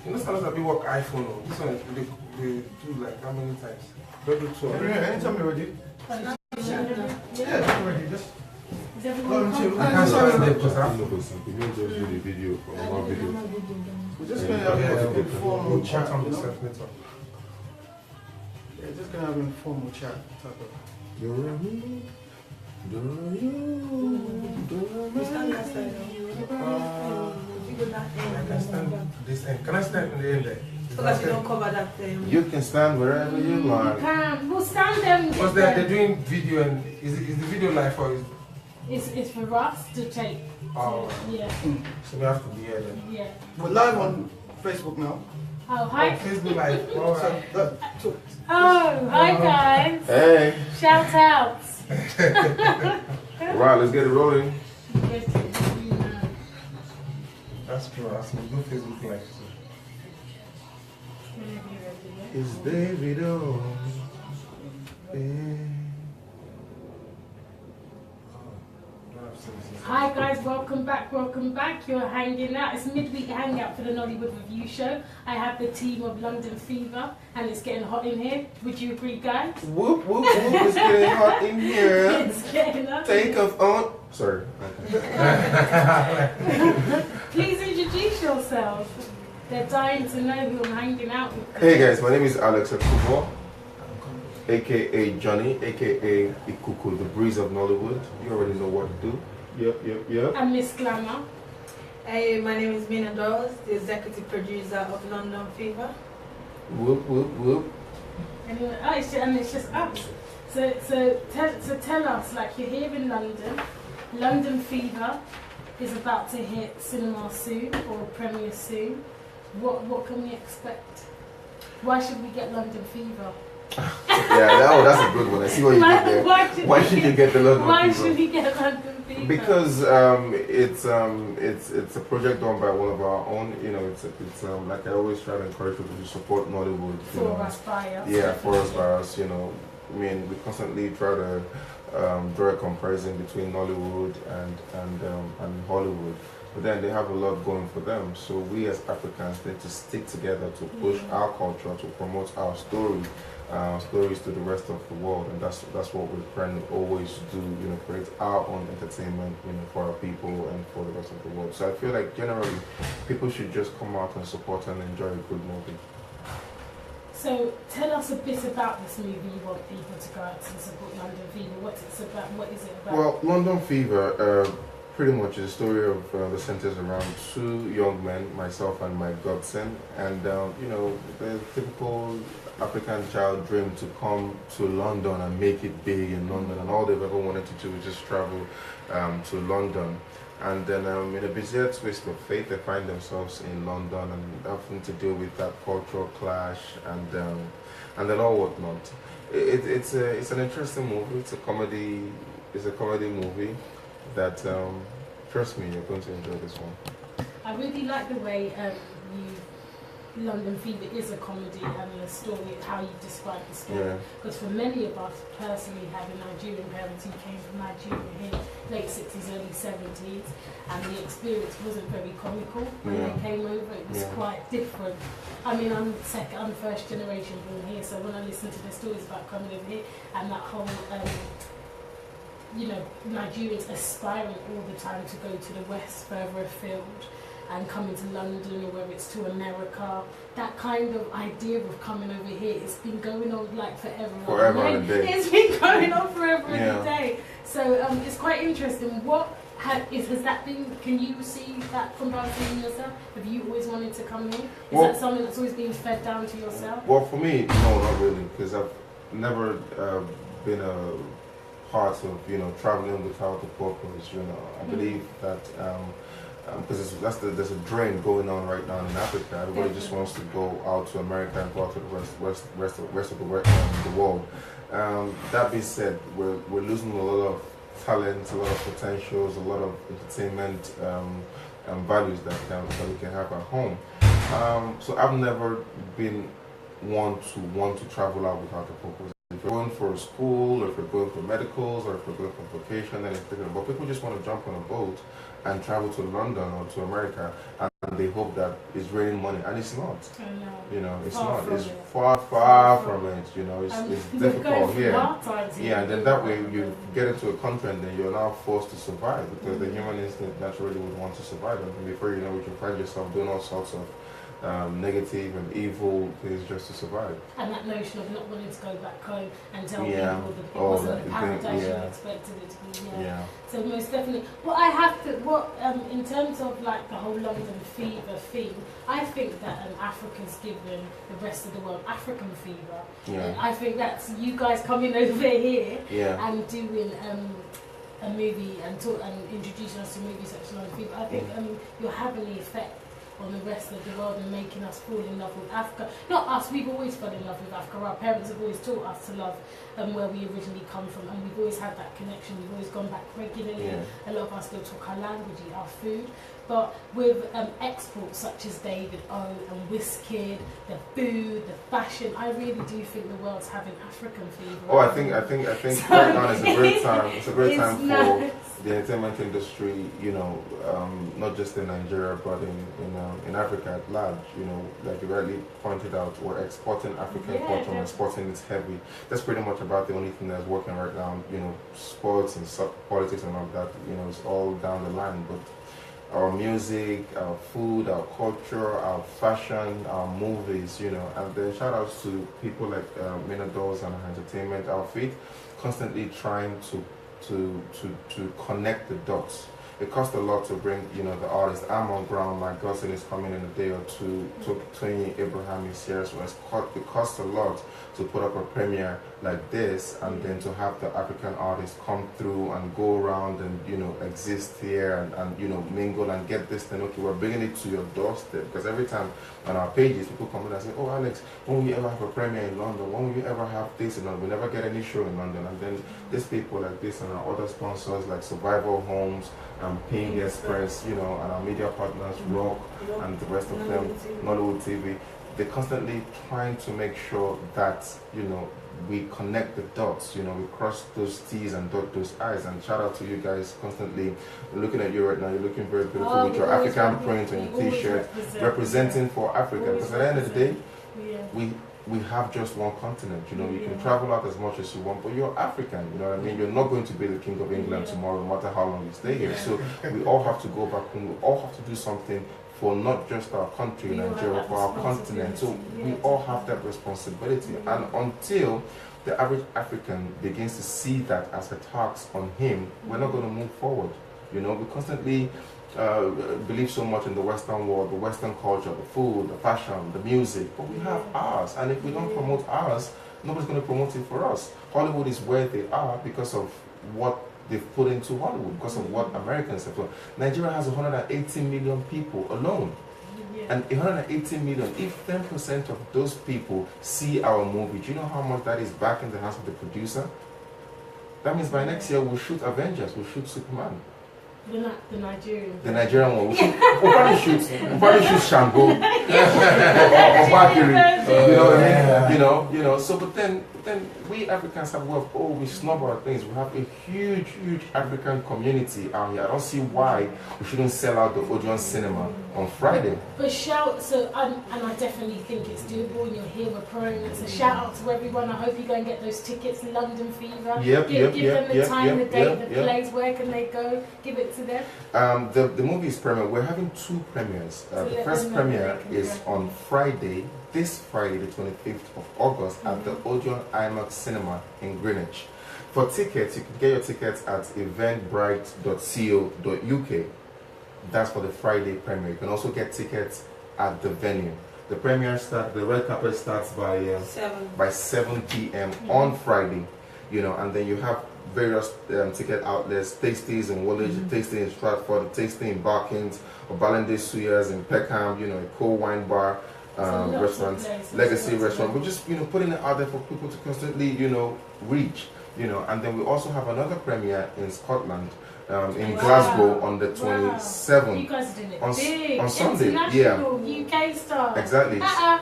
You know, sometimes I be work iPhone. This one, they do like how many times? They do two. Anytime you're ready. Yeah, I'm ready. Just. I can't start today because I have to do something. You just do the video from our video. We're just going to have an informal chat on the you know? self-meter. Yeah, just going to have an informal chat. You're me. Do you? I can stand this end. Can I stand in the end there? So that you don't cover that thing. You can stand wherever you like. We'll stand them. Because they're doing video and is the video live or is it's for us to take. Oh. Yeah. So we have to be here then. Yeah. We're live on Facebook now. Oh, hi. Oh, Facebook live. All right. Oh, hi guys. Hey. Shout outs. Right, let's get it rolling. That's true. I will do Facebook live. It's David on. Hi guys, welcome back, welcome back. You're hanging out. It's midweek hangout for the Nollywood review show. I have the team of London Fever and it's getting hot in here. Would you agree, guys? Whoop, whoop, whoop, it's getting hot in here. It's getting hot. Take off on. Sorry. Please introduce yourselves. They're dying to know who I'm hanging out with. Hey guys, my name is Alexx Ekubo, aka Johnny, aka Ekubo, the breeze of Nollywood. You already know what to do. Yep. And Miss Glamour. Hey, my name is Mina Dawes, the executive producer of London Fever. Whoop, whoop, whoop. Anyway, it's just us. So tell us, like you're here in London. London Fever is about to hit cinema soon or premiere soon. What can we expect? Why should we get London Fever? Yeah, that's a good one. I see what you did there. Why should you get the London Fever? Why should we get London Fever? Because it's a project done by one of our own. You know, it's like I always try to encourage people to support Nollywood. For us by us. Yeah, for us by us. You know, I mean, we constantly try to draw a comparison between Nollywood and Hollywood. But then they have a lot going for them. So we as Africans need to stick together to push our culture, to promote our stories to the rest of the world, and that's what we're trying to always do. You know, create our own entertainment, you know, for our people and for the rest of the world. So I feel like generally, people should just come out and support and enjoy a good movie. So tell us a bit about this movie you want people to go out and support London Fever. What's it about? What is it about? Well, London Fever pretty much is a story of the centers around two young men, myself and my godson, and you know, the typical African child dream to come to London and make it big in London, and all they've ever wanted to do is just travel to London. And then in a bizarre twist of fate, they find themselves in London and having to deal with that cultural clash and then all whatnot. It's an interesting movie. It's a comedy movie that trust me, you're going to enjoy this one. I really like the way London Fever is a comedy and a story, how you describe the story. Because for many of us, personally, having Nigerian parents who came from Nigeria here, late 60s, early 70s, and the experience wasn't very comical when they came over. It was quite different. I mean, I'm first generation born here, so when I listen to the stories about coming over here and that whole you know, Nigerians aspiring all the time to go to the West, further afield, and coming to London or whether it's to America, that kind of idea of coming over here, it's been going on like forever. Forever and a day. It's been going on forever and a day. So it's quite interesting. Has that been, can you see that comparison yourself? Have you always wanted to come here? Is that something that's always been fed down to yourself? Well, for me, no, not really, because I've never been a part of, you know, traveling without a purpose. You know, I believe that because there's a drain going on right now in Africa. Everybody just wants to go out to America and go out to the rest of the world. That being said, we're losing a lot of talent, a lot of potentials, a lot of entertainment values that we can have at home. So I've never been one to travel out without a purpose. if you're going for school, or if you're going for medicals, or if you're going for vacation, then it's different. But people just want to jump on a boat and travel to London or to America, and they hope that it's raining money, and it's not. I know. You know, it's Far not. from It's it. far from it. You know, it's We're going difficult through here. hard times here. Yeah, and then that way you get into a country and then you're now forced to survive, because the human instinct naturally would want to survive, and before you know it, you find yourself doing all sorts of negative and evil things just to survive. And that notion of not wanting to go back home and tell Yeah. people that it Oh, wasn't that the you think- paradise you yeah. expected it to be. Yeah. So most definitely. What I have to, in terms of like the whole London fever theme, I think that Africa's given the rest of the world African fever. Yeah. And I think that's you guys coming over here Yeah. and doing a movie and introducing us to movies such as London Fever. I think you're having the effect on the rest of the world and making us fall in love with Africa. Not us, we've always fallen in love with Africa. Our parents have always taught us to love where we originally come from, and we've always had that connection. We've always gone back regularly. Yeah. A lot of us still talk our language, eat our food. But with exports such as David O and Wizkid, the food, the fashion, I really do think the world's having African fever. Oh, I think right now is a great time. It's a great time for the entertainment industry. You know, not just in Nigeria, but in Africa at large. You know, like you rightly pointed out, we're exporting African culture, we're exporting it heavy. That's pretty much about the only thing that's working right now. You know, sports and politics and all that. You know, it's all down the line, but our music, our food, our culture, our fashion, our movies, you know, and then shout outs to people like Minadors and Entertainment Outfit, constantly trying to connect the dots. It costs a lot to bring, you know, the artist. I'm on ground, my cousin is coming in a day or two, Tony Abraham is here, so it costs a lot to put up a premiere like this, and then to have the African artists come through and go around and, you know, exist here and you know, mingle and get this thing. Okay, we're bringing it to your doorstep, because every time on our pages people come in and say, oh Alex, when will you ever have a premiere in London? When will you ever have this in London? We never get any show in London. And then these people like this and our other sponsors like Survival Homes and Ping Express, you know, and our media partners, Rock and the rest of them, Nollywood TV, they're constantly trying to make sure that, you know, we connect the dots, you know, we cross those T's and dot those I's. And shout out to you guys constantly. Looking at you right now, you're looking very beautiful with your African print and your t-shirt, representing for Africa. Because at the end of the day, we have just one continent, you know. You can travel out as much as you want, but you're African, you know what I mean? You're not going to be the king of England tomorrow, no matter how long you stay here. So we all have to go back home. We all have to do something for not just our country, Nigeria, for our continent. So we all have that responsibility. And until the average African begins to see that as a tax on him, we're not going to move forward. You know, we constantly believe so much in the Western world, the Western culture, the food, the fashion, the music, but we have ours. And if we don't promote ours, nobody's going to promote it for us. Hollywood is where they are because of what they've put into Hollywood, because of what Americans have done. Nigeria has 180 million people alone. And 180 million, if 10% of those people see our movie, do you know how much that is back in the hands of the producer? That means by next year we'll shoot Avengers, we'll shoot Superman. The Nigerian. The Nigerian one. We'll probably shoot Shango. Or Bakiri. You know what I mean? You know. So, but then we Africans have we snub our things. We have a huge African community out here. I don't see why we shouldn't sell out the Odeon Cinema on Friday. But and I definitely think it's doable, and you're here, we're promoting it. So shout out to everyone. I hope you go and get those tickets, London Fever. Give them the time, the date, the place, where can they go? Give it to them. The movie is premiere. We're having two premieres. The first premiere is on Friday, this Friday, the 25th of August, at the Odeon IMAX Cinema in Greenwich. For tickets, you can get your tickets at eventbrite.co.uk. That's for the Friday premiere. You can also get tickets at the venue. The premiere the red carpet starts by 7 p.m. on Friday, you know, and then you have various ticket outlets, Tasties in Woolwich, Tasty in Stratford, Tasty in Barkings, or Ballanday Suyas in Peckham, you know, a co-wine bar, restaurants, Legacy restaurant. We're just, you know, putting it out there for people to constantly, you know, reach, you know. And then we also have another premiere in Scotland in Wow. Glasgow on the Wow. 27th. You guys are doing it On big. Sunday, International UK stars. Exactly,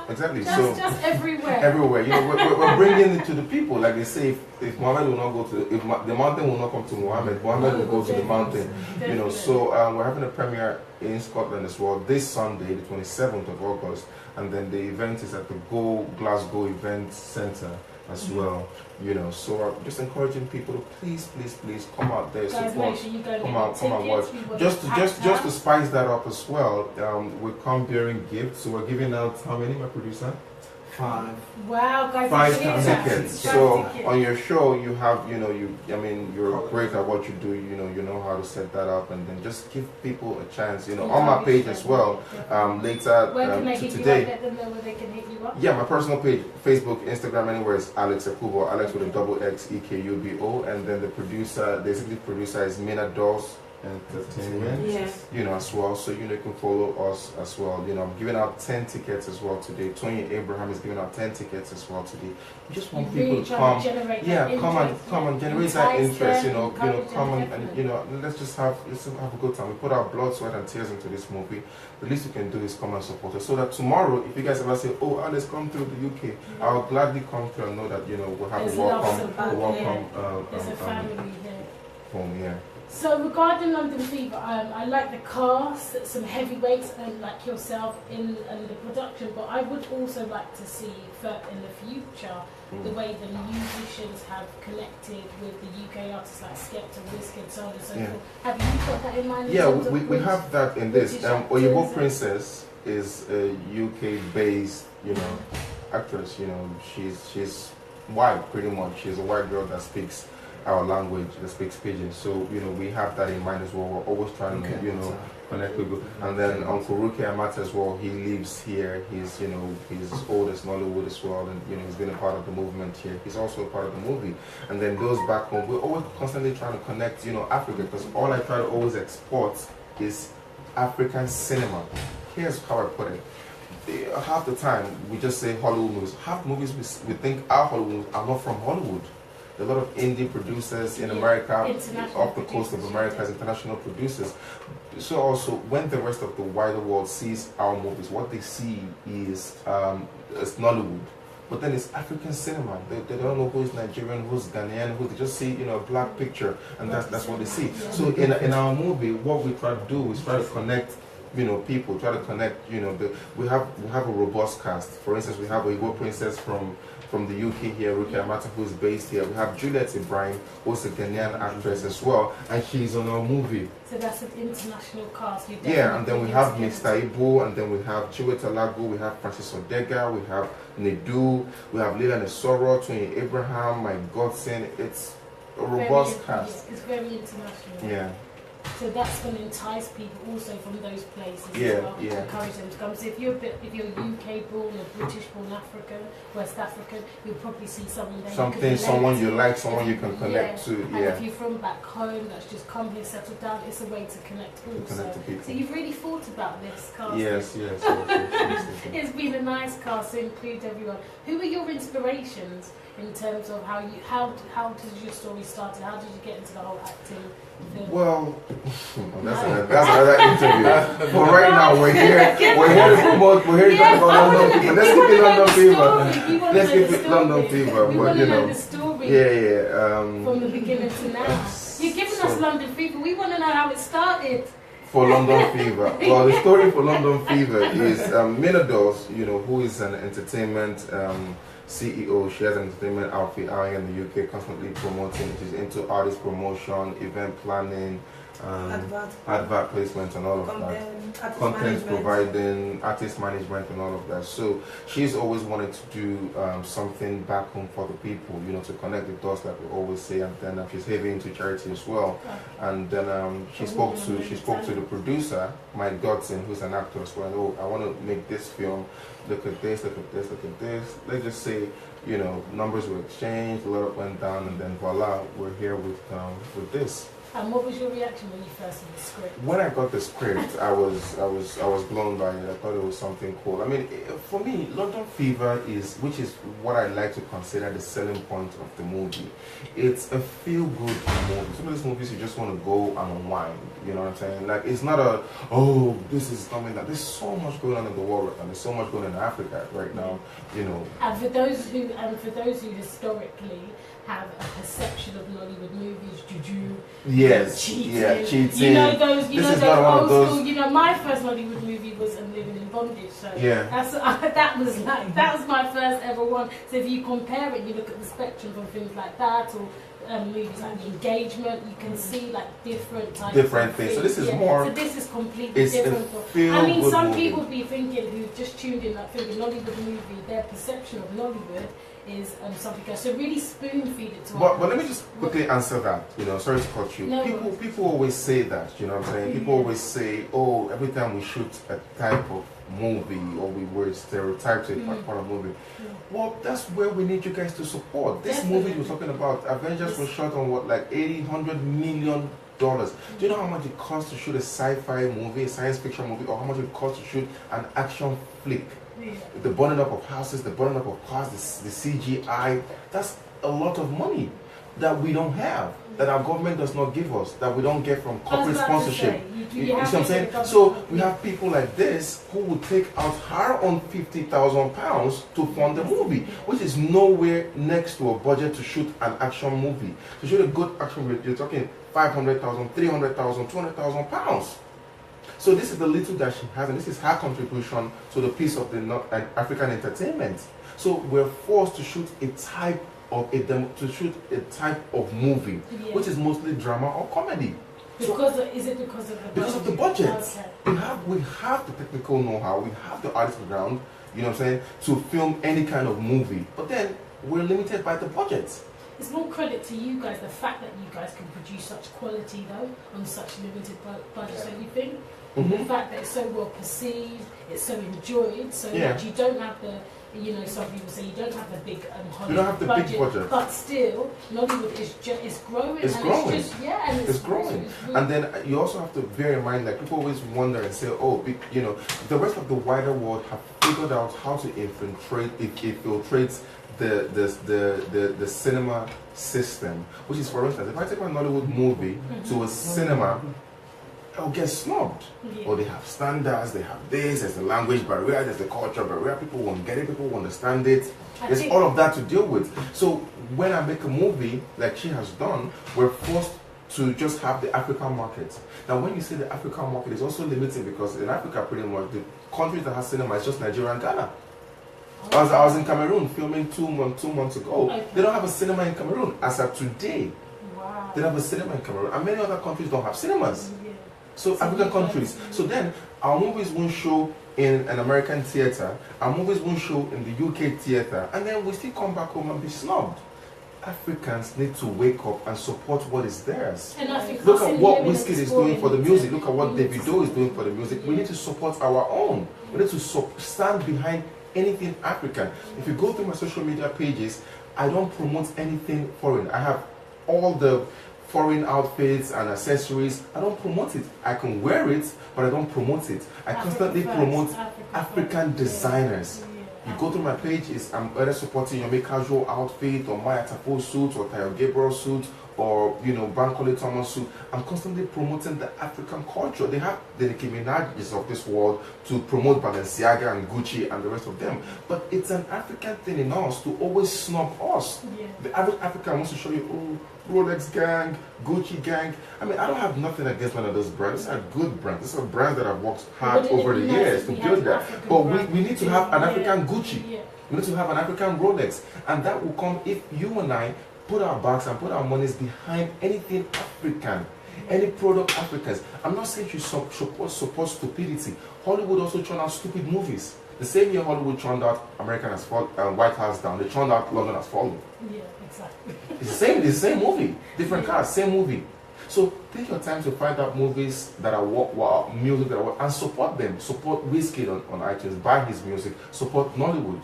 exactly. Just everywhere. Everywhere, you know, we're bringing it to the people. Like they say, if Muhammad will not go to, if the mountain will not come to Muhammad, Muhammad will go to the mountain. You know, so we're having a premiere in Scotland as well this Sunday, the 27th of August, and then the event is at the Glasgow Event Centre as well. You know, so I'm just encouraging people to please come out there, Guys, support, make sure you go come out, watch. Just to spice that up as well, we come bearing gifts. So we're giving out how many, my producer? 5. Wow, guys, 5 tickets. Five So tickets. on your show, you have, you know, you're great at what you do. You know how to set that up, and then just give people a chance. You know, on my page as well. Later Where can they hit today. you up? Let them know where they can hit you up. Yeah, my personal page, Facebook, Instagram, anywhere is Alexx Ekubo, Alexx with a double X Ekubo, and then the producer, the executive producer is Mina Dolls Entertainment. Yes. You know, as well, so you know you can follow us as well. You know, I'm giving out 10 tickets as well today. Tony Abraham is giving out 10 tickets as well today. We just want people to come. Yeah, come and generate that interest. You know, come and you know, let's have a good time. We put our blood, sweat, and tears into this movie. The least we can do is come and support us, so that tomorrow, if you guys ever say, "Oh, Alex, come through the UK," I'll gladly come through and know that, you know, we'll have There's a welcome, There's a family here. home. Yeah. So regarding London Fever, I like the cast, some heavyweights like yourself in the production, but I would also like to see in the future the way the musicians have connected with the UK artists like Skepta, Wizkid, so on and so forth. Have you got that in mind? Yeah, we have that in this. Oyibo Princess is a UK-based, you know, actress. You know, she's white pretty much. She's a white girl that speaks our language, that speaks pidgin. So, you know, we have that in mind as well. We're always trying to, you know, connect with. And then Uncle Ruki Amat as well, he lives here. He's, you know, he's old as Nollywood as well, and, you know, he's been a part of the movement here. He's also a part of the movie. And then those back home, we're always constantly trying to connect, you know, Africa, because all I try to always export is African cinema. Here's how I put it. Half the time, we just say Hollywood movies. Half movies we think our Hollywood movies are not from Hollywood. A lot of indie producers in America, off the coast of America, as international producers. So also, when the rest of the wider world sees our movies, what they see is Nollywood. But then it's African cinema. They don't know who's Nigerian, who's Ghanaian, who they just see, you know, a black picture, and that's what they see. So in our movie, what we try to do is try to connect, you know, people, try to connect, you know, we have a robust cast. For instance, we have a Igbo princess from the UK here, Ruki Amata, who's based here. We have Juliet Ibrahim, who's a Ghanaian actress as well, and she's on our movie. So that's an international cast. Yeah, and then we have Mr. Ibu, and then we have Chiweta Lago, we have Francis Odega, we have Nedu, we have Lila Nesoro, Tony Abraham, my godson. It's a robust cast. It's very international. Yeah. So that's going to entice people also from those places as well. Yeah. Encourage them to come. So if you're UK born or British born African, West African, you'll probably see someone there. Someone you like, someone you can connect to. And if you're from back home, that's just come here, settle down. It's a way to connect also. So you've really thought about this cast. Yes. It's been a nice cast to include everyone. Who are your inspirations in terms of how did your story start? How did you get into the whole acting? Well, that's another interview. But right now we're here to promote. We're here to talk about London Fever. Let's keep it London Fever. Let's keep it London Fever. We want to know the story. From the beginning to now. You're giving us London Fever. We want to know how it started. For London Fever. Well, the story for London Fever is Mina Dolls, you know, who is an entertainment CEO. She has an entertainment outfit out here in the UK, constantly promoting. She's into artist promotion, event planning, advert placement, and all of that. Content providing, artist management, and all of that. So she's always wanted to do something back home for the people, you know, to connect the dots, like we always say. And then she's heavy into charity as well. And then she spoke to the producer, my godson, who's an actor as well. Oh, I want to make this film. Look at this, look at this, look at this. Let's just say, you know, numbers were exchanged, a lot went down, and then voila, we're here with this. And what was your reaction when you first saw the script? When I got the script, I was blown by it. I thought it was something cool. I mean, for me, London Fever which is what I like to consider the selling point of the movie. It's a feel-good movie. Some of these movies you just want to go and unwind. You know what I'm saying? Like, it's not a, oh, this is coming down. There's so much going on in the world right now. There's so much going on in Africa right now. You know. And for those who historically have a perception of Nollywood movies, juju, yes, cheating, cheating. you know those, Those. school. You know, my first Nollywood movie was Living in Bondage. So Yeah. that was my first ever one. So if you compare it, you look at the spectrum from things like that, or movies like The Engagement, you can see like different types of things. So this is more. So this is completely It's different. I mean, some movie. people be thinking who just tuned in, like thinking Nollywood movie, their perception of Nollywood is something else. So really spoon feed it to us. But let me just quickly answer that. You know, sorry to cut you. No People always say that. You know what I'm saying? People always say, oh, every time we shoot a type of movie or we were stereotyped to a particular movie. Well, that's where we need you guys to support. This movie you're talking about, Avengers was shot on what, like $100 million. Do you know how much it costs to shoot a sci-fi movie, a science fiction movie, or how much it costs to shoot an action flick? The burning up of houses, the burning up of cars, the CGI, that's a lot of money that we don't have, that our government does not give us, that we don't get from corporate sponsorship. You see what I'm saying? So we have people like this who would take out her own £50,000 to fund the movie, which is nowhere next to a budget to shoot an action movie. To shoot a good action movie, you're talking £500,000, £300,000, £200,000. So this is the little that she has, and this is her contribution to the piece of the African entertainment. So we're forced to shoot a type of movie, which is mostly drama or comedy. Is it because of the budget? Because of the budget. Okay. We have the technical know-how, we have the artist ground, you know what I'm saying, to film any kind of movie. But then we're limited by the budget. It's more credit to you guys, the fact that you guys can produce such quality though on such limited budgets, don't you think? The fact that it's so well perceived, it's so enjoyed, so that you don't have the, you know, some people say you don't have the big you don't have the big budget, but still Nollywood is growing. It's growing. It's growing. It's really, and then you also have to bear in mind that people always wonder and say, oh, you know, the rest of the wider world have figured out how to infiltrate the cinema system, which is, for instance, if I take my Nollywood movie to a cinema, I'll get snubbed. Or they have standards, they have this, there's the language barrier, there's the culture barrier, people won't get it, people won't understand it. There's all of that to deal with. So when I make a movie like she has done, we're forced to just have the African market. Now when you say the African market, is also limiting because in Africa pretty much the countries that have cinema is just Nigeria and Ghana. I was in Cameroon filming two months ago. They don't have a cinema in Cameroon as of today. wow. They don't have a cinema in Cameroon, and many other countries don't have cinemas. So African countries. So then our movies won't show in an American theater, our movies won't show in the UK theater, and then we still come back home and be snubbed. Africans need to wake up and support what is theirs. Look at what Wizkid is doing for the music. Look at what Davido is doing for the music. We need to support our own. We need to stand behind anything African. If you go through my social media pages, I don't promote anything foreign. I have all the foreign outfits and accessories. I don't promote it. I can wear it, but I don't promote it. I constantly promote African designers. You go through my pages, I'm either supporting your casual outfit, or Maya Tapo suit, or Tayo Gabriel suit, or Bankole Thomas suit. I'm constantly promoting the African culture. They have the Nicki Minaj's of this world to promote Balenciaga and Gucci and the rest of them. But it's an African thing in us to always snub us. The average African wants to show you, oh, Rolex gang, Gucci gang. I mean, I don't have nothing against none of those brands. These are good brands. These are brands that I've worked hard over the years to build that. But we need to have an African Gucci. We need to have an African Rolex. And that will come if you and I put our backs and put our monies behind anything African, any product Africans. I'm not saying you support stupidity. Hollywood also churned out stupid movies. The same year Hollywood churned out American Has Fallen, White House Down, they churned out London Has Fallen. Yeah, exactly. It's the same movie, different cast, same movie. So take your time to find out movies that are music that are and support them. Support Wizkid on iTunes, buy his music, support Nollywood.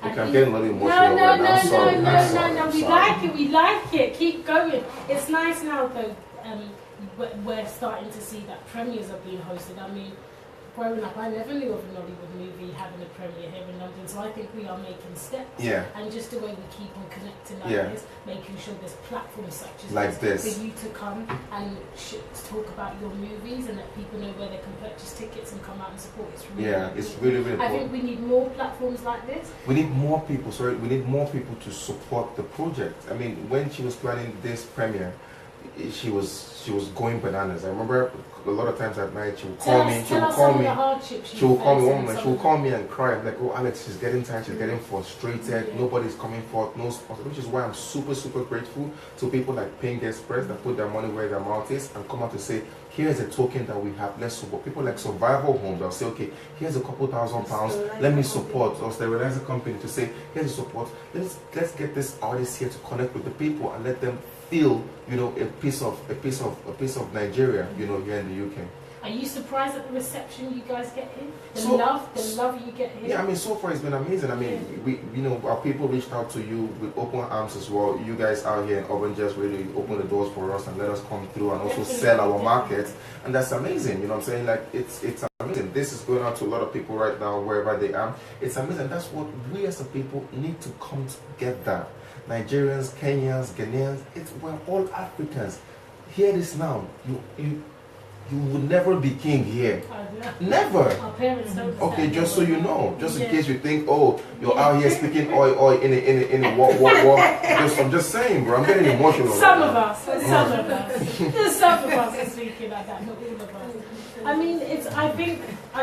Okay, I'm getting a little emotional right now. I'm sorry. No. We like it. Keep going. It's nice now, though, we're starting to see that premieres are being hosted. I mean, growing up, I never knew of a Nollywood movie having a premiere here in London, so I think we are making steps. Yeah. And just the way we keep on connecting like this, making sure there's platforms such as like this for you to come and talk about your movies and let people know where they can purchase tickets and come out and support. It's really it's really, really important. I think we need more platforms like this. We need more people, we need more people to support the project. I mean, when she was planning this premiere, she was going bananas. I remember a lot of times at night she would call me. She would call me and cry. I'm like, oh, Alex, she's getting tired. She's getting frustrated. Nobody's coming forth. No sponsor. Which is why I'm super, super grateful to people like Pink Express that put their money where their mouth is and come out to say, here's a token that we have. Let's support. People like Survival Home. They'll say, okay, here's a couple £1,000. Let me support. Or sterilize a company to say, here's a support. Let's get this artist here to connect with the people and let them feel, you know, a piece of Nigeria, you know, here in the UK. Are you surprised at the reception you guys get here? The love you get here? Yeah, I mean, so far it's been amazing. I mean, we, you know, our people reached out to you with open arms as well. You guys out here in Urban Just really open the doors for us and let us come through and also sell our market, and that's amazing. You know what I'm saying? Like, it's amazing. This is going out to a lot of people right now, wherever they are. It's amazing. That's what we as a people need to come together. Nigerians, Kenyans, Ghanaians, we're all Africans. Hear this now. You would never be king here. Never. Our parents don't. Okay, just so you know, just in case you think, oh, you're out here speaking oi in a what. I'm just saying, bro. I'm getting emotional. Some of us are speaking like that, not all of us. I mean, I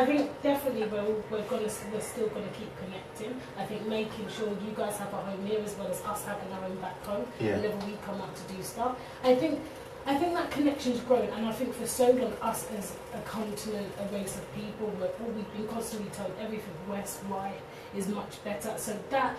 think definitely we're still gonna keep connecting. I think making sure you guys have a home here as well as us having our own back home whenever we come out to do stuff. I think that connection's grown, and I think for so long, us as a continent, a race of people, we've been constantly told everything west, right is much better. So that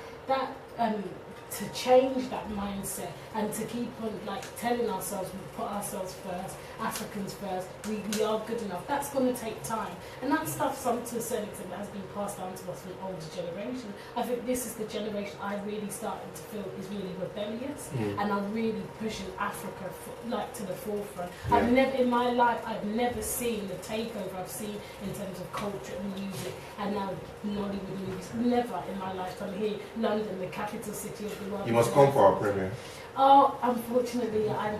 to change that mindset and to keep on like telling ourselves we put ourselves first, Africans first, we are good enough. That's going to take time, and that stuff, to a certain extent, has been passed down to us from older generation. I think this is the generation I really started to feel is really rebellious, and I'm really pushing Africa to the forefront. I've never seen the takeover I've seen in terms of culture and music and now Nollywood movies. Never in my lifetime. Here, London, the capital city of the world. You must come for our premiere. Oh, unfortunately, I'm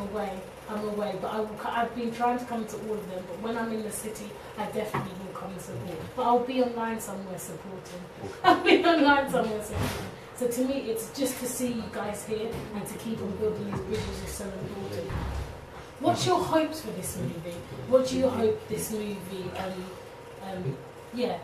away. But I've been trying to come to all of them. But when I'm in the city, I definitely will come and support. But I'll be online somewhere supporting. So to me, it's just to see you guys here and to keep on building these bridges is so important. What's your hopes for this movie? What do you hope this movie?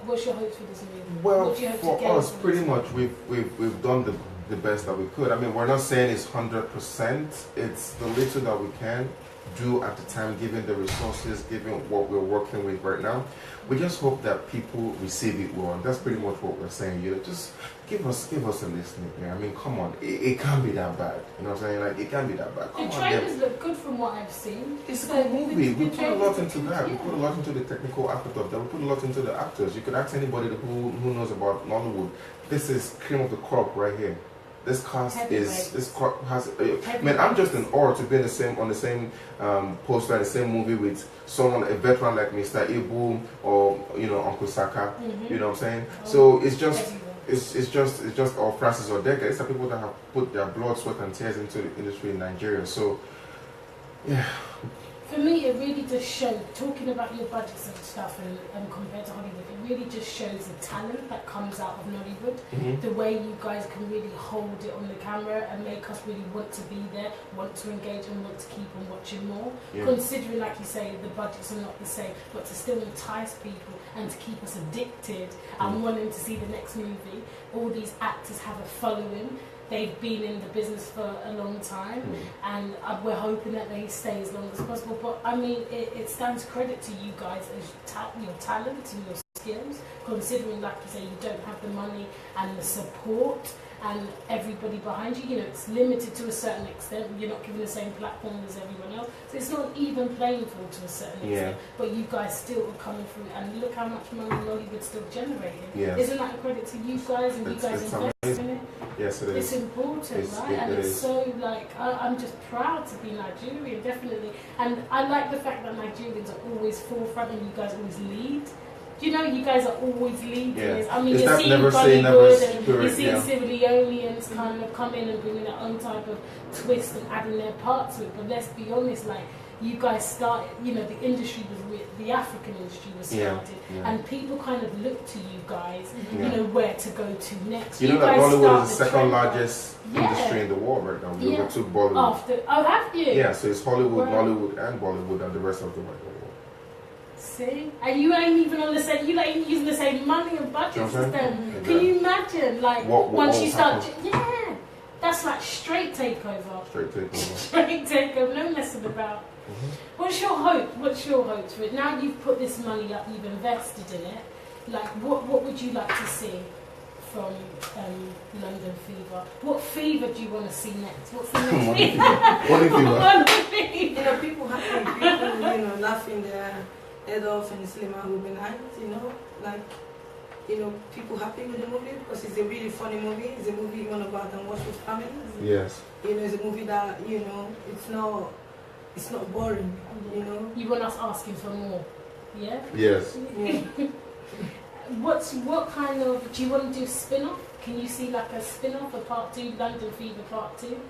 What's your hopes for this movie? Well, for us, pretty much we've done the best that we could. I mean, we're not saying it's 100%. It's the little that we can do at the time, given the resources, given what we're working with right now. We just hope that people receive it well, and that's pretty much what we're saying. You know, just give us a listening. Yeah, I mean, come on, it can't be that bad. You know what I'm saying? Like, it can't be that bad. The trailers look good from what I've seen. It's a good movie. We put a lot into that. We put a lot into the technical aspect of that. We put a lot into the actors. You could ask anybody who knows about Nollywood. This is cream of the crop right here. This cast has. I mean, I'm just in awe to be on the same poster, the same movie with someone, a veteran like Mr. Ekubo or Uncle Saka. You know what I'm saying? So it's just or Francis Odeka. It's the people that have put their blood, sweat, and tears into the industry in Nigeria. So yeah. For me, it really just showed, talking about your budgets and stuff and compared to Hollywood, it really just shows the talent that comes out of Nollywood. The way you guys can really hold it on the camera and make us really want to be there, want to engage and want to keep on watching more. Considering, like you say, the budgets are not the same, but to still entice people and to keep us addicted and wanting to see the next movie. All these actors have a following. They've been in the business for a long time, and we're hoping that they stay as long as possible. But I mean, it stands credit to you guys as your talent and your skills, considering, like you say, you don't have the money and the support and everybody behind you. You know, it's limited to a certain extent. You're not given the same platform as everyone else, so it's not even playing field to a certain extent. But you guys still are coming through, and look how much money Nollywood's still generating. Isn't that a credit to you guys and you guys investing in it? Yes, it is. It's important, right? And it's so like I'm just proud to be Nigerian, definitely. And I like the fact that Nigerians are always forefront and you guys always lead. Do you know you guys are always leading? Yeah. I mean, It's you're that seeing never say Bollywood never and spirit, you're seeing yeah. Sierra Leoneans kind of come in and bringing their own type of twist and adding their part to it. But let's be honest, like you guys started, you know, the industry was the African industry was started, and people kind of look to you guys, you know, where to go to next. You know that Nollywood is the second largest industry in the world right now. We overtook Bollywood. After, have you? Yeah, so it's Hollywood, Nollywood, and Bollywood, and the rest of the world. See, and you ain't even on the same. You ain't using the same money and budget system. Can you imagine? Like once you start, that's like straight takeover. Straight takeover. Straight takeover. No messing about. What's your hope? What's your hope for it? Now you've put this money up, you've invested in it. Like, what would you like to see from London Fever? What fever do you want to see next? What's the next fever? What fever? You know, people happy, people, you know, laughing their head off in the cinema will be nice, you know, like, you know, people happy with the movie because it's a really funny movie. It's a movie you want to go out and watch with families. Yes. You know, it's a movie that, you know, it's not boring, you know. You want us asking for more, yeah? Yes. Yeah. What kind of, do you want to do a spin-off? Can you see like a spin-off, a part 2, London Fever part 2?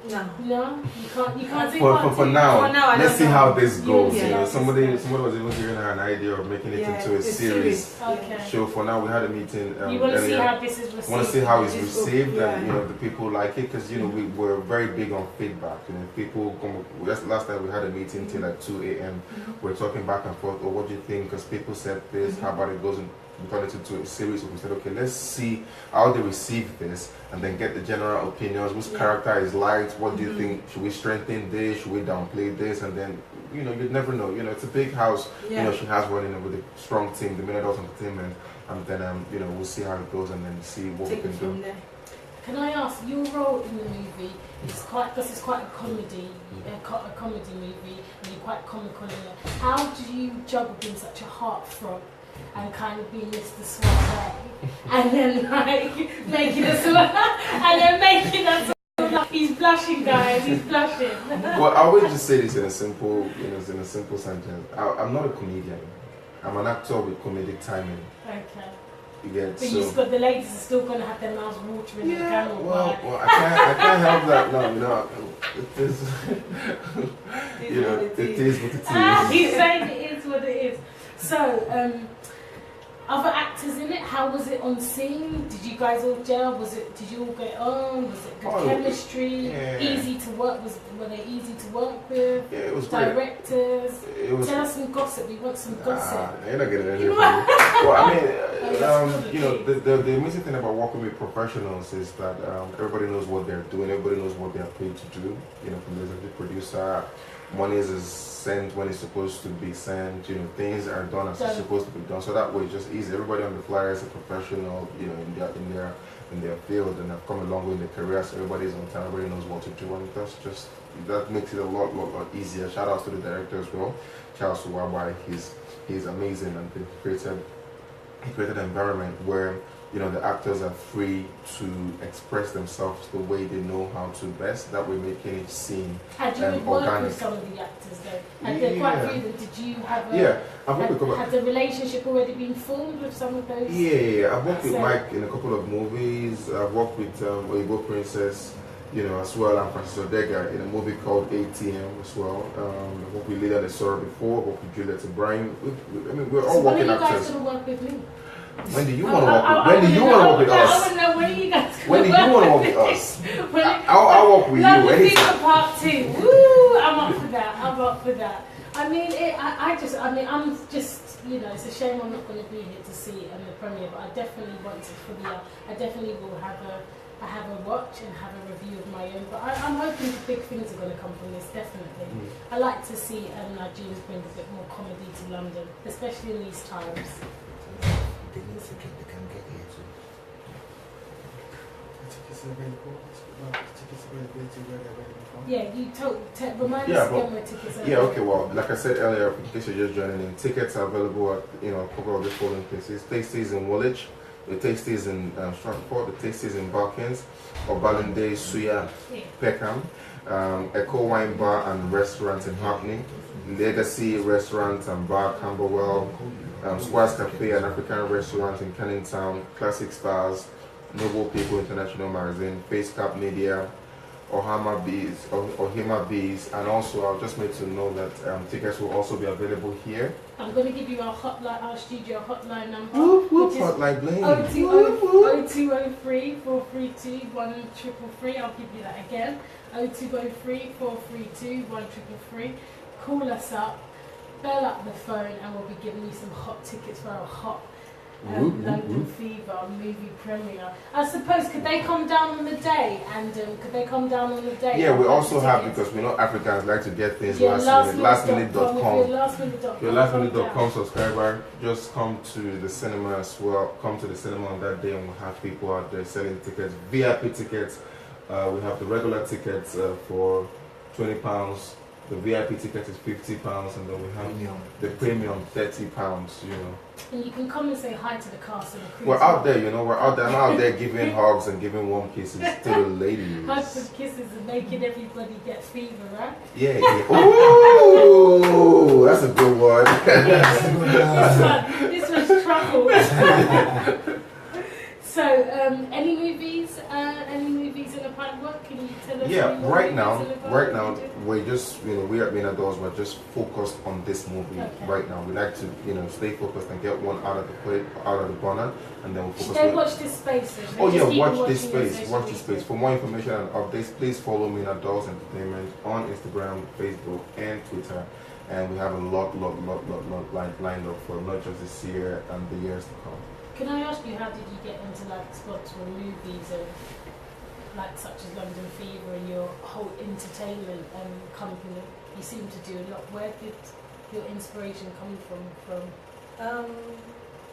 No. No? You can't do part 2? For now, let's see how this goes. Yeah, you know, somebody was even giving her an idea of making it into a series. Okay. So for now, we had a meeting. You want to see how this is received? Want to see how it's received, and you know, the people like it, because you know we're very big on feedback. You know, people come. Last night we had a meeting till like 2 a.m. We're talking back and forth. Oh, what do you think? Because people said this. How about it goes and we turned it into a series? So we said, okay, let's see how they receive this, and then get the general opinions. Which character is liked? What do you think? Should we strengthen this? Should we downplay this? And then, you know, you'd never know. You know, it's a big house. You know, she has running with a strong team, the Minadors Entertainment, and then you know, we'll see how it goes, and then see what we can do. Can I ask, your role in the movie is quite, because it's quite a comedy, a comedy movie, and you're quite comical in it. How do you juggle being such a heartthrob and kind of being Mr. Suave, and then like making us, and then making us, he's blushing, guys, he's blushing. Well, I would just say this in a simple, you know, in a simple sentence. I'm not a comedian. I'm an actor with comedic timing. Okay. But the ladies are still going to have their mouths watering the camera. Well, I can't help that. No, it is. You know, it is what it is. He's saying it is what it is. So, other actors in it, how was it on scene? Did you guys all gel? Did you all get on? Was it good chemistry? Easy to work? Were they easy to work with? Yeah, it was Directors? great. Tell us some gossip. We want some gossip. You're not getting anything from me. Well, I mean, you know, the amazing thing about working with professionals is that everybody knows what they're doing. Everybody knows what they're paid to do. You know, from the producer, money is sent when it's supposed to be sent. You know, things are done as it's supposed to be done. So that way, it's just easy. Everybody on the flyer is a professional. You know, in their field, and have come a long way in their career. So everybody's on time. Everybody knows what to do, and that makes it a lot easier. Shout out to the director as well. Shout out to Wabai. He's amazing, and he created an environment where, you know, the actors are free to express themselves the way they know how to best. That way, making it seem Had you worked with some of the actors though? Had there quite a few of them? Did you have had the relationship already been formed with some of those? Yeah. I've worked with Mike in a couple of movies. I've worked with Ekubo Princess, you know, as well, and Francis Odega in a movie called ATM as well. I've worked with Lila Nesora before. I've worked with Juliet O'Brien. I mean, we're all working actors. When are you guys going to work with me? When do you want to work with? When do you want to work with us? I want to know when are you guys. When do you want to work with us? I'll work with you anytime. Part 2. Woo! I'm up for that. I'm up for that. I mean, I'm just, you know, it's a shame I'm not going to be here to see it in the premiere, but I definitely want to I definitely will have a watch and have a review of my own. But I'm hoping big things are going to come from this, definitely. I like to see Nigerians bring a bit more comedy to London, especially in these times. They need to get, they can get here too. Tickets are available. Tickets availability where they're available from. Yeah, you remind us again where tickets are. Yeah, okay. Well, like I said earlier, in case you're just joining in, tickets are available at, you know, a couple of the following places. Stacey's in Woolwich, The taste is in Stratford, the taste is in Balkans, Obalende, Suya, Peckham, Echo Wine Bar and Restaurant in Hackney, Legacy Restaurant and Bar, Camberwell, Squares Cafe and African Restaurant in Kenningtown, Classic Stars, Noble People International Magazine, Facecap Media, Ohima Bees, and also I'll just make to know that tickets will also be available here. I'm going to give you our hotline, our studio hotline number. Whoop, whoop, which is hotline bling. 0203 432 1333. I'll give you that again. 0203 432 1333. Call us up, bell up the phone, and we'll be giving you some hot tickets for our hot London Fever movie premiere. I suppose, could they come down on the day? And Yeah, we also have, because we know Africans like to get things lastminute.com. Lastminute.com. Your lastminute.com subscriber, just come to the cinema as well. Come to the cinema on that day, and we'll have people out there selling tickets, VIP tickets. We have the regular tickets for £20. The VIP ticket is £50, and then we have the premium £30. You know. And you can come and say hi to the cast and the crew. We're out there, you know. We're out there. I'm out there giving hugs and giving warm kisses to the ladies. Hugs and kisses and making everybody get fever, right? Yeah. Ooh, that's a good one. This was trouble. So, any movies in the pipeline? Can you tell us? Yeah, right now, we're just, we at Mina Doors, we're just focused on this movie right now. We like to, stay focused and get one out of the plate, out of the burner, and then we'll focus. Should they watch this space? Oh yeah, watch this space. Watch this space. For more information and updates, please follow Mina Doors Entertainment on Instagram, Facebook, and Twitter. And we have a lot lined up for not just this year and the years to come. Can I ask you, how did you get into sponsoring movies and such as London Fever and your whole entertainment company? You seem to do a lot. Where did your inspiration come from?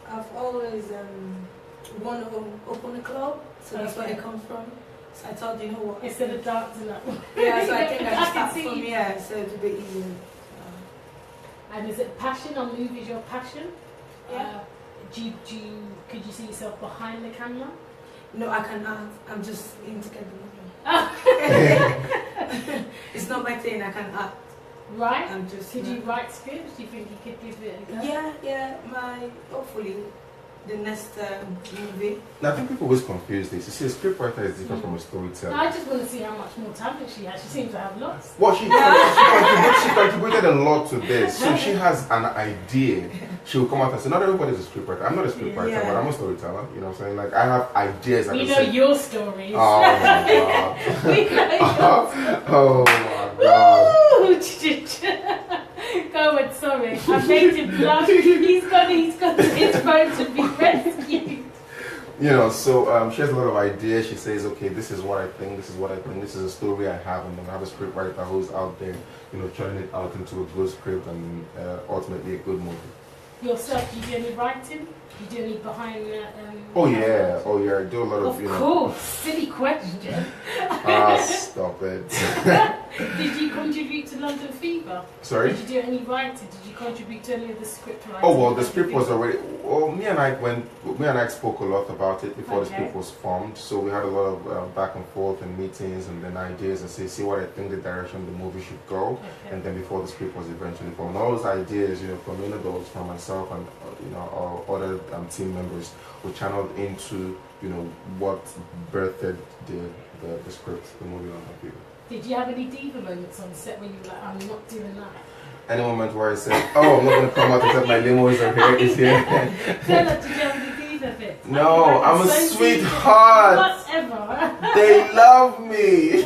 I've always wanted to open a club, so that's where it comes from. So I thought, you know what? Instead of dancing that one. Yeah, so I think I start from here, so it's a bit easier. And is it passion, or movies your passion? Yeah. Could you see yourself behind the camera? No, I cannot. I'm just into the movie. It's not my thing. I can act. Right. I'm just. Could you write scripts? Do you think you could give it a go? Yeah. Hopefully, the next movie. Now, I think people always confuse this. You see, a scriptwriter is different from a storyteller. I just want to see how much more talent she has. She seems to have lots. Well, she contributed a lot to this. So she has an idea. She will come out and say, not everybody's a scriptwriter. I'm not a scriptwriter, but I'm a storyteller. You know what I'm saying? Like, I have ideas. We know your stories. Oh my god. We know yours. Oh my god. Go on, sorry. I made him blush. He's got his phone to be rescued. So she has a lot of ideas. She says, okay, this is what I think, this is what I think, this is a story I have, and then I have a script writer who's out there, turning it out into a good script and ultimately a good movie. Yourself, do you do any writing? Do you do any behind the... Oh yeah, I do a lot of, Of course, silly question. Stop it. Did you contribute to London Fever? Sorry? Did you do any writing? Did you contribute to any of the script writing? Oh well, the script was already. Well, me and I spoke a lot about it before the script was formed. So we had a lot of back and forth and meetings and then ideas and see what I think the direction the movie should go. And then before the script was eventually formed, all those ideas, from those from myself and our other team members were channeled into what birthed the script, the movie on the Fever. Did you have any diva moments on set where you were like, I'm not doing that? Any moment where I said, oh, I'm not going to come out until my limo is here. Did you have any diva bits? No, I'm a sweetheart. Whatever. They love me.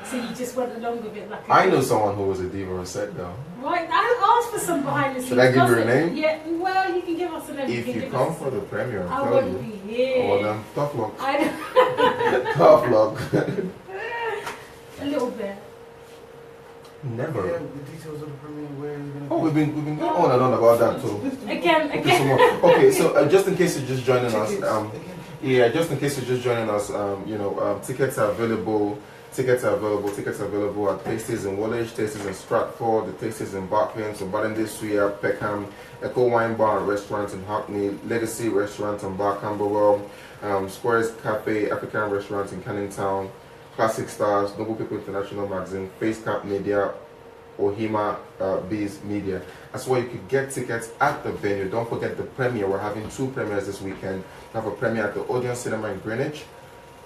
So you just went along with it like I know someone who was a diva on set though. Right, I asked for some behind the scenes. Should I give you her name? Yeah, well, you can give us a name. If you come for the premiere, I won't be here. Oh, then tough luck. I Tough luck. A little bit. Never. Yeah, the details of the premiere, where you're going to... Oh, we've been going on and on about that too. Again. Okay, so just in case you're just joining us, just in case you're just joining us, tickets are available Tickets are available. Tickets are available at Tasties in Woolwich, Tasties in Stratford, the Tasties in Barking, so Barnday Suya, Peckham, Echo Wine Bar and Restaurant in Hackney, Legacy Restaurant and Bar Camberwell, Squares Cafe, African Restaurant in Canning Town, Classic Stars, Noble People International Magazine, Facecap Media, Ohima Bees Media. That's why you could get tickets at the venue. Don't forget the premiere. We're having 2 premieres this weekend. We have a premiere at the Odeon Cinema in Greenwich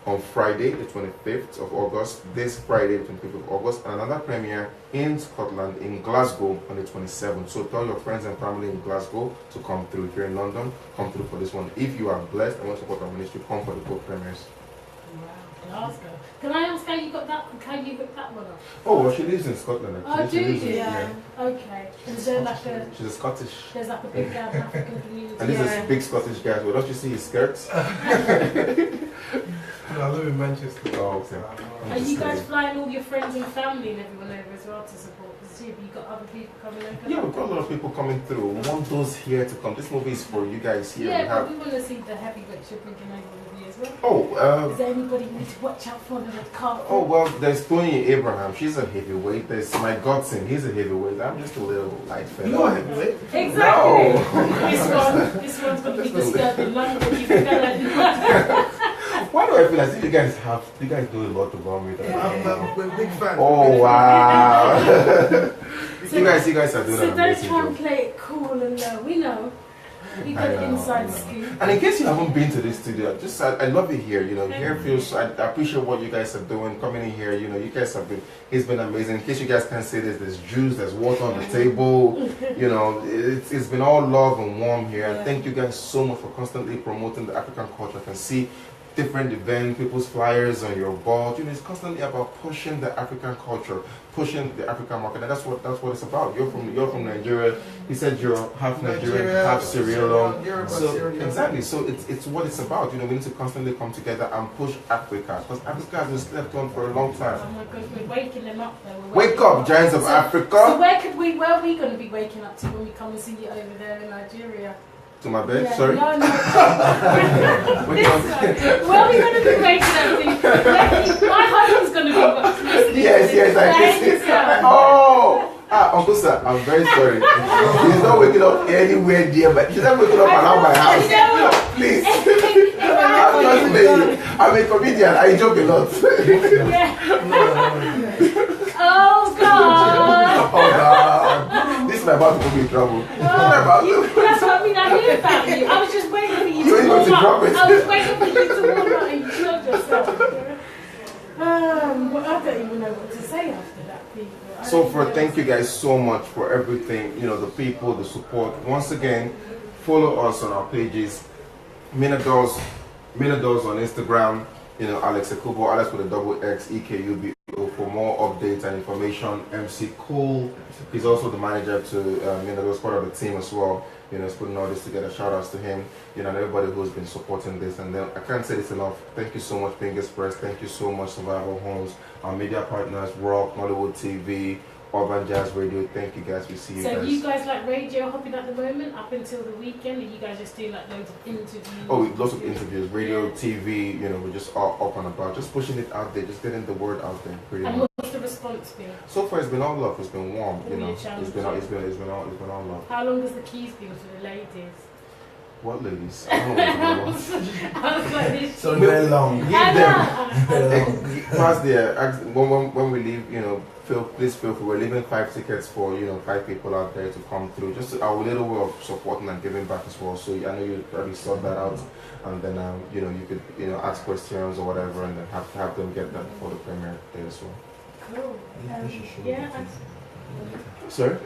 on Friday, the 25th of August, this Friday, the 25th of August, and another premiere in Scotland, in Glasgow, on the 27th. So tell your friends and family in Glasgow to come through. If you're in London, come through for this one. If you are blessed and want to support our ministry, come for the 2 premieres. Wow, Glasgow. Can I ask how you got that? How you got that one off? Oh, well, she lives in Scotland, actually. Oh, do you? Yeah. Okay. Is there like a... She's a Scottish. There's like a big African community. And this is big Scottish guy. Well, don't you see his skirts? No, I live in Manchester. Oh, okay. Are you guys flying all your friends and family and everyone over as well to support? Because have you got other people coming over? Yeah, we've got a lot of people coming through. We want those here to come. This movie is for you guys here. Yeah, we but have... we want to see the heavyweights you're bringing over with you as well. Oh, Is there anybody you need to watch out for in the car? oh well, there's Tony Abraham. She's a heavyweight. There's my godson. He's a heavyweight. I'm just a little light fella. You are heavyweight? Exactly. No. This one's going to be disturbing London. You fella. Why do I feel as if you guys know a lot about me? I'm a big fan. Oh wow! you guys are doing So an don't amazing try and job. play it cool and low. We know. We got an inside scoop. And in case you haven't been to this studio, just I love it here. You know, here feels. I appreciate what you guys are doing, coming in here. You know, you guys have been. It's been amazing. In case you guys can't say this, there's juice, there's water on the table. You know, it's been all love and warm here. And thank you guys so much for constantly promoting the African culture. I can see different events, people's flyers on your board. You know, it's constantly about pushing the African culture, pushing the African market, and that's what it's about. You're from Nigeria. You said you're half Nigerian, half Sierra Leone. So exactly. So it's what it's about. You know, we need to constantly come together and push Africa, because Africa has been slept on for a long time. Oh my God, we're waking them up though. Wake up, giants of Africa! So where are we going to be waking up to when we come and see you over there in Nigeria? To my bed, Yeah, sorry. No. Where are we going to be waking up to? My husband's going to be listening. Yes, I can see. Oh! Uncle Sir, I'm very sorry. He's not waking up anywhere near, but he's not waking up around my house. No, please. I'm just playing. I'm a comedian. I joke a lot. Oh God! Oh God! This is about to put me in trouble. That's what I mean. I hear about you. I was just waiting for you to warm up. I was waiting for you to warm up and you killed yourself. I don't even know what to say after that, people. So thank you guys so much for everything. You know, the people, the support. Once again, follow us on our pages. Minados on Instagram. You know, Alexx Ekubo, Alexx with a double X, EKUBO for more updates and information. MC Cool, he's also the manager to Minados, part of the team as well. You know, he's putting all this together. Shout outs to him, you know, and everybody who's been supporting this. And then I can't say this enough. Thank you so much, Fingers Press. Thank you so much, Survival Homes, our media partners, Rock, Nollywood TV, Urban Jazz Radio. Thank you guys. We see you guys. So you guys like radio hopping at the moment up until the weekend? Are you guys just doing like loads of interviews? Oh, lots of interviews, radio, TV. You know, we're just all up and about, just pushing it out there, just getting the word out there. Pretty much. And what's the response been? So far, it's been all love. It's been warm. You All know, your it's challenges. been all love. How long has the keys been for the ladies? What ladies? I don't know what you want. I was like, this So very long. Give I them. know. Past there. When we leave, you know, please feel free. We're leaving 5 tickets for 5 people out there to come through. Just our little way of supporting and giving back as well. So I know you probably sort that out, and then you could ask questions or whatever, and then have them get that for the premiere day as well. Cool. Yeah. Sorry.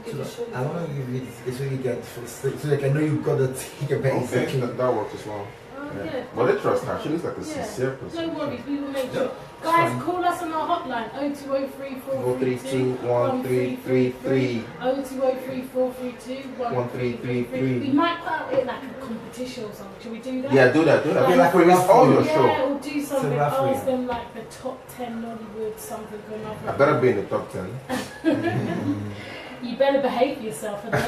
So I want to give you this so you get so like I know you've got the ticket base. Okay, that works as well. Oh, Yeah. yeah. But they trust her. She looks like a Yeah. sincere person. No worries, we will make sure. Guys, call us on our hotline 0203 432 1333 0203 432 1333. We might put out it like a competition or something. Should we do that? Yeah, do that. Like For it's all your Yeah, show. or do something. So roughly, Ask them like the top 10 Nollywood something going on. I better be in the top 10. You better behave yourself. And Or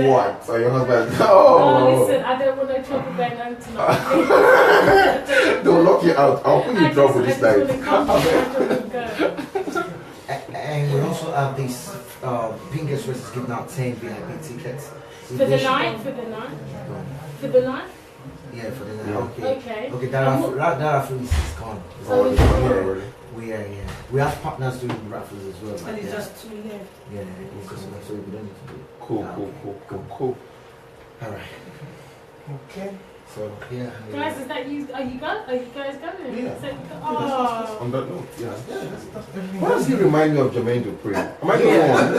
what? Or your husband? Oh, listen, I don't want no trouble going home tonight. They'll lock you out. I'll put you in trouble this night. And we also have these Pinkest versus giving out 10 VIP tickets. For the night? For the night? For the night? Yeah, for the night. Okay. Okay. That raffle is gone. Oh, it's gone. We have partners doing raffles as well. And it's just 2 there. Yeah, because so we don't need to do it. Cool. Alright. Okay. So yeah. Guys, is that you? Are you guys going? Yeah. Oh. On that note, yeah. Why does he remind me of Jermaine Dupri? Am I the only one? Am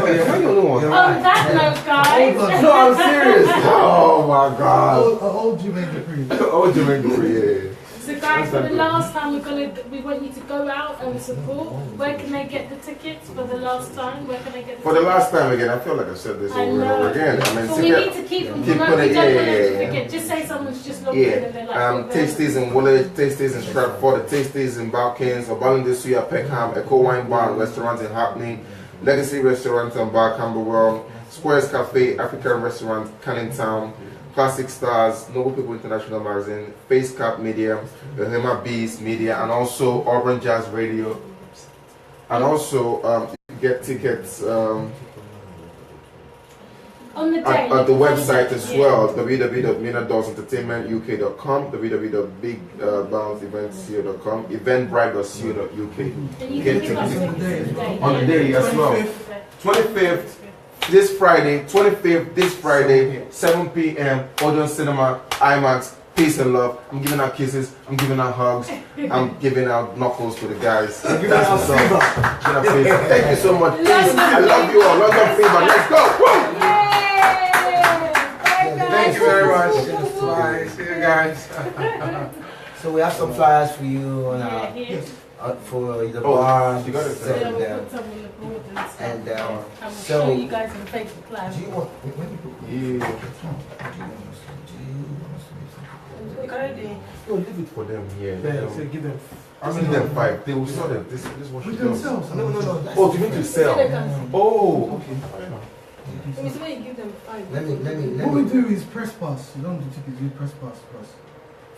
I the only one? On that note, guys. No, I'm serious. Oh my God. Old Jermaine Dupri. Oh, Jermaine Dupri, yeah. So guys, for the last time, we want you to go out and support. Where can they get the tickets for the last time? Where can they get the For the last time again, I feel like I've said this over and over again. I mean, so we need to keep them. We don't want them to forget. Just say someone's just logged in and they're like, Tasties in Woolwich, Tasties in Stratford, the Tasties in Balkans, Obalinde Suya, Peckham, Echo Wine Bar and Restaurant in Hackney, Legacy Restaurant and Bar, Camberwell, Squares Cafe, African Restaurant, Canning Town, Classic Stars, Noble People International Magazine, Face Cap Media, the Hema Beast Media, and also Auburn Jazz Radio. And also, you can get tickets on the day, at the website as well, www.minadolsentertainmentuk.com, www.bigbounceeventsco.com, eventbrite.co.uk. And you can give us tickets On the day as well. 25th. This Friday, 25th, this Friday, 7 p.m., Odeon Cinema, IMAX, peace and love. I'm giving out kisses, I'm giving out hugs, I'm giving out knuckles to the guys. That's what's up. Thank you so much. Peace. I love you all. London Fever. Let's go. Woo! Thank you very much. Bye. See you guys. So we have some flyers for you on for the bar. You got it. And I'm so show you guys on Facebook Live. do you want when you Yeah. No, leave it for them here. So give them. I'll give them 5. They will sort it. This is what she does. No. Oh, you mean to sell? Oh, okay. Let me see when you give them 5. Let What we me do is press pass. You don't do tickets, you press pass first.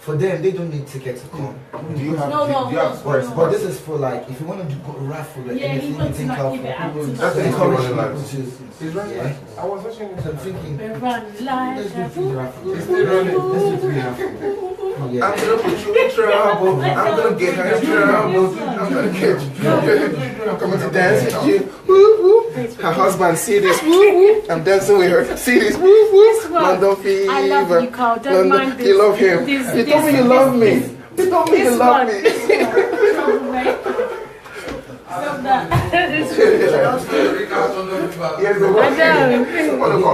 for them they don't need tickets to come. Do you have? No, do you have no, press? no. But this is for like if you want to do raffle like Yeah, he anything you wants to think like of give it out for to people That's to the encourage running people lights. to It's running. yeah. I was watching it. So I'm thinking We run live. let's do 3 raffles. It's still running. Let's do 3 raffles. I'm gonna put you in trouble. I'm gonna get her in trouble. I'm gonna get you. I'm coming to dance with you. Woo woo. Her husband, see this. Woo woo. I'm dancing with her. See this. Woo woo. London Fever. I love you, Carl. Don't mind this. You love him. You told me you love me. You told me you love me. Stop that. Yes, I know. I know.